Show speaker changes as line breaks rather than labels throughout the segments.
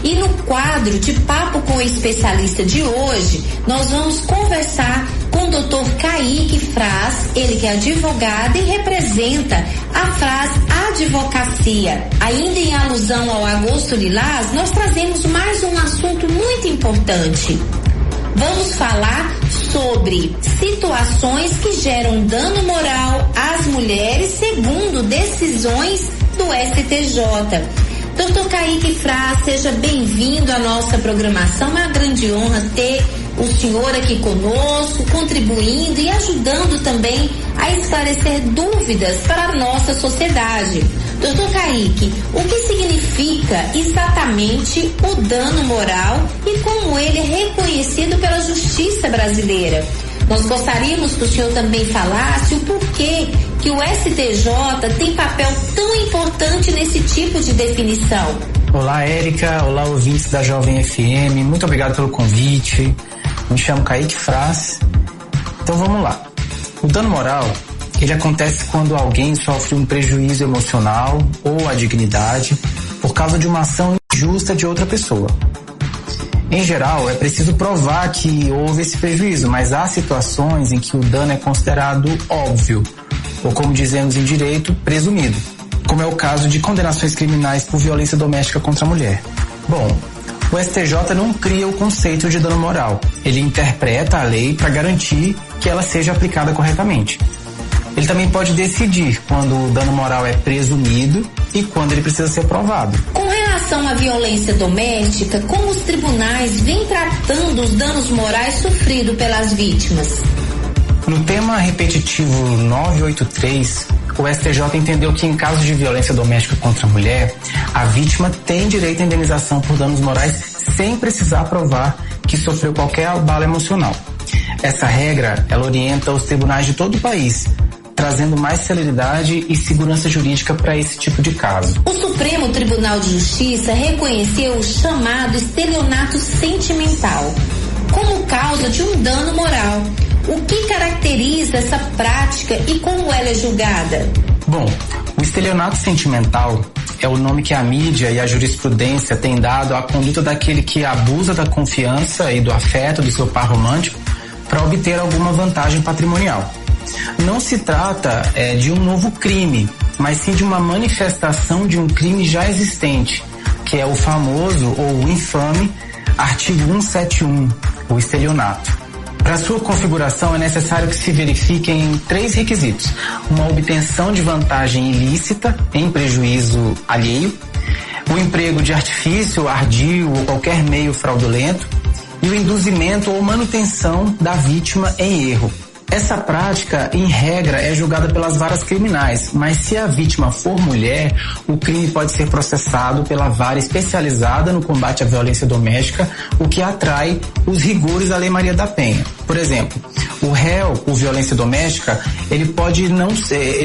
E no quadro de Papo com o Especialista de hoje, nós vamos conversar com o Dr. Kaique Fraz, ele que é advogado e representa a Fraz Advocacia. Ainda em alusão ao Agosto Lilás, nós trazemos mais um assunto muito importante. Vamos falar sobre situações que geram dano moral às mulheres segundo decisões do STJ. Dr. Kaique Fraz, seja bem-vindo à nossa programação. É uma grande honra ter o senhor aqui conosco, contribuindo e ajudando também a esclarecer dúvidas para a nossa sociedade. Dr. Kaique, o que significa exatamente o dano moral e como ele é reconhecido pela justiça brasileira? Nós gostaríamos que o senhor também falasse o porquê que o STJ tem papel tão importante nesse tipo de definição.
Olá, Érica. Olá, ouvintes da Jovem FM. Muito obrigado pelo convite. Me chamo Kaique Fraz. Então vamos lá. O dano moral, ele acontece quando alguém sofre um prejuízo emocional ou à dignidade por causa de uma ação injusta de outra pessoa. Em geral, é preciso provar que houve esse prejuízo, mas há situações em que o dano é considerado óbvio, ou como dizemos em direito, presumido, como é o caso de condenações criminais por violência doméstica contra a mulher. Bom, o STJ não cria o conceito de dano moral, ele interpreta a lei para garantir que ela seja aplicada corretamente. Ele também pode decidir quando o dano moral é presumido e quando ele precisa ser provado. Com
relação à violência doméstica, como os tribunais vêm tratando os danos morais sofridos pelas vítimas?
No tema repetitivo 983, o STJ entendeu que em casos de violência doméstica contra a mulher, a vítima tem direito à indenização por danos morais sem precisar provar que sofreu qualquer abalo emocional. Essa regra, ela orienta os tribunais de todo o país, trazendo mais celeridade e segurança jurídica para esse tipo de caso.
O Supremo Tribunal de Justiça reconheceu o chamado estelionato sentimental como causa de um dano moral. O que caracteriza essa prática e como ela é julgada?
Bom, o estelionato sentimental é o nome que a mídia e a jurisprudência têm dado à conduta daquele que abusa da confiança e do afeto do seu par romântico para obter alguma vantagem patrimonial. Não se trata de um novo crime, mas sim de uma manifestação de um crime já existente, que é o famoso ou o infame artigo 171, o estelionato. Para sua configuração é necessário que se verifiquem 3 requisitos: uma obtenção de vantagem ilícita em prejuízo alheio, o emprego de artifício, ardil ou qualquer meio fraudulento e o induzimento ou manutenção da vítima em erro. Essa prática, em regra, é julgada pelas varas criminais, mas se a vítima for mulher, o crime pode ser processado pela vara especializada no combate à violência doméstica, o que atrai os rigores da Lei Maria da Penha. Por exemplo, o réu por violência doméstica, ele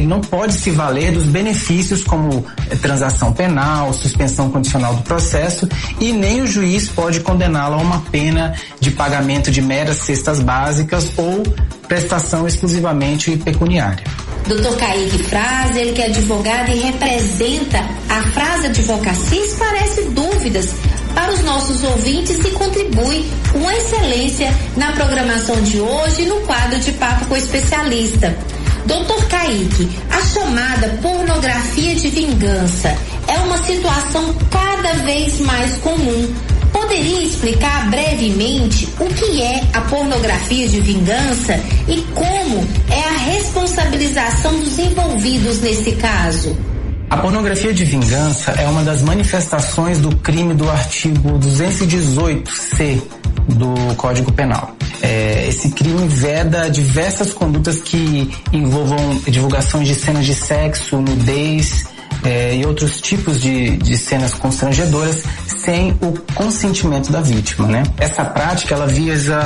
não pode se valer dos benefícios como transação penal, suspensão condicional do processo, e nem o juiz pode condená-lo a uma pena de pagamento de meras cestas básicas ou prestação exclusivamente pecuniária.
Dr. Kaique Fraz, ele que é advogado e representa a Fraz Advocacia, esclarece dúvidas para os nossos ouvintes e contribui com excelência na programação de hoje no quadro de Papo com o Especialista. Dr. Kaique, a chamada pornografia de vingança é uma situação cada vez mais comum. Poderia explicar brevemente o que é a pornografia de vingança e como é a responsabilização dos envolvidos nesse caso?
A pornografia de vingança é uma das manifestações do crime do artigo 218-C do Código Penal. Esse crime veda diversas condutas que envolvam divulgações de cenas de sexo, nudez e outros tipos de cenas constrangedoras sem o consentimento da vítima, né? Essa prática, ela visa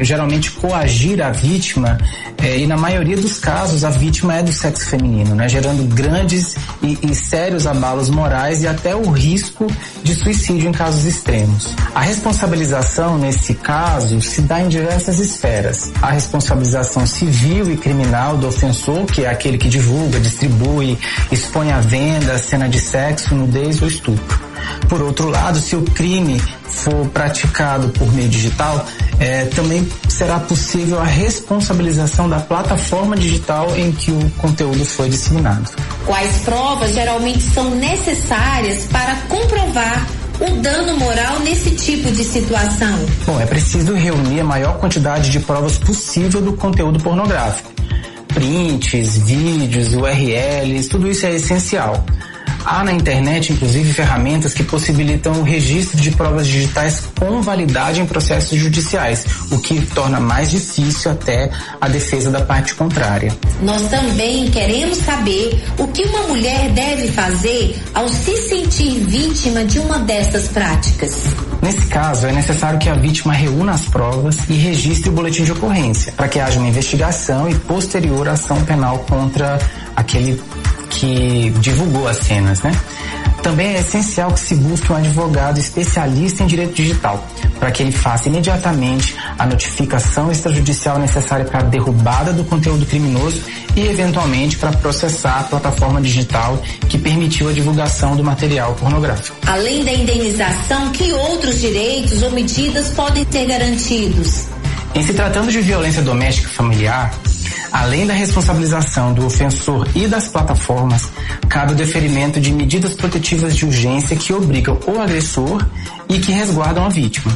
geralmente coagir a vítima e na maioria dos casos a vítima é do sexo feminino, né? Gerando grandes e sérios abalos morais e até o risco de suicídio em casos extremos. A responsabilização nesse caso se dá em diversas esferas. A responsabilização civil e criminal do ofensor, que é aquele que divulga, distribui, expõe à venda cena de sexo, nudez ou estupro. Por outro lado, se o crime for praticado por meio digital, também será possível a responsabilização da plataforma digital em que o conteúdo foi disseminado.
Quais provas geralmente são necessárias para comprovar o dano moral nesse tipo de situação?
Bom, é preciso reunir a maior quantidade de provas possível do conteúdo pornográfico. Prints, vídeos, URLs, tudo isso é essencial. Há na internet, inclusive, ferramentas que possibilitam o registro de provas digitais com validade em processos judiciais, o que torna mais difícil até a defesa da parte contrária.
Nós também queremos saber o que uma mulher deve fazer ao se sentir vítima de uma dessas práticas.
Nesse caso, é necessário que a vítima reúna as provas e registre o boletim de ocorrência, para que haja uma investigação e posterior ação penal contra aquele que divulgou as cenas, né? Também é essencial que se busque um advogado especialista em direito digital, para que ele faça imediatamente a notificação extrajudicial necessária para a derrubada do conteúdo criminoso e, eventualmente, para processar a plataforma digital que permitiu a divulgação do material pornográfico.
Além da indenização, que outros direitos ou medidas podem ser garantidos?
Em se tratando de violência doméstica familiar, além da responsabilização do ofensor e das plataformas, cabe o deferimento de medidas protetivas de urgência que obrigam o agressor e que resguardam a vítima.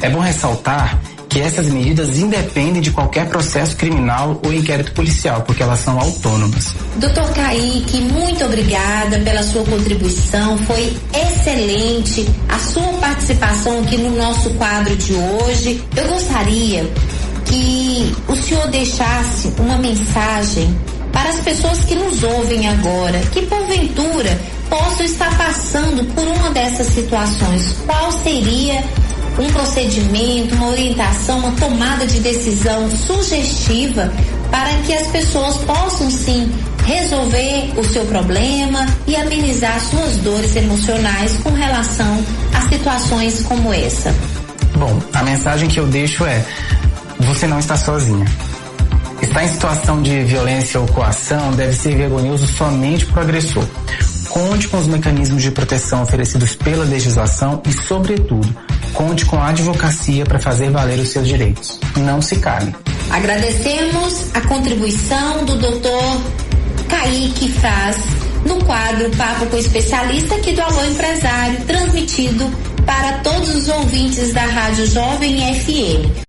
É bom ressaltar que essas medidas independem de qualquer processo criminal ou inquérito policial, porque elas são autônomas.
Dr. Kaique, muito obrigada pela sua contribuição, foi excelente a sua participação aqui no nosso quadro de hoje. Eu gostaria que o senhor deixasse uma mensagem para as pessoas que nos ouvem agora, que porventura possam estar passando por uma dessas situações. Qual seria um procedimento, uma orientação, uma tomada de decisão sugestiva para que as pessoas possam sim resolver o seu problema e amenizar suas dores emocionais com relação a situações como essa?
Bom, a mensagem que eu deixo é: você não está sozinha. Estar em situação de violência ou coação deve ser vergonhoso somente para o agressor. Conte com os mecanismos de proteção oferecidos pela legislação e, sobretudo, conte com a advocacia para fazer valer os seus direitos. Não se cale.
Agradecemos a contribuição do Dr. Kaique Fraz no quadro Papo com Especialista aqui do Alô Empresário, transmitido para todos os ouvintes da Rádio Jovem FM.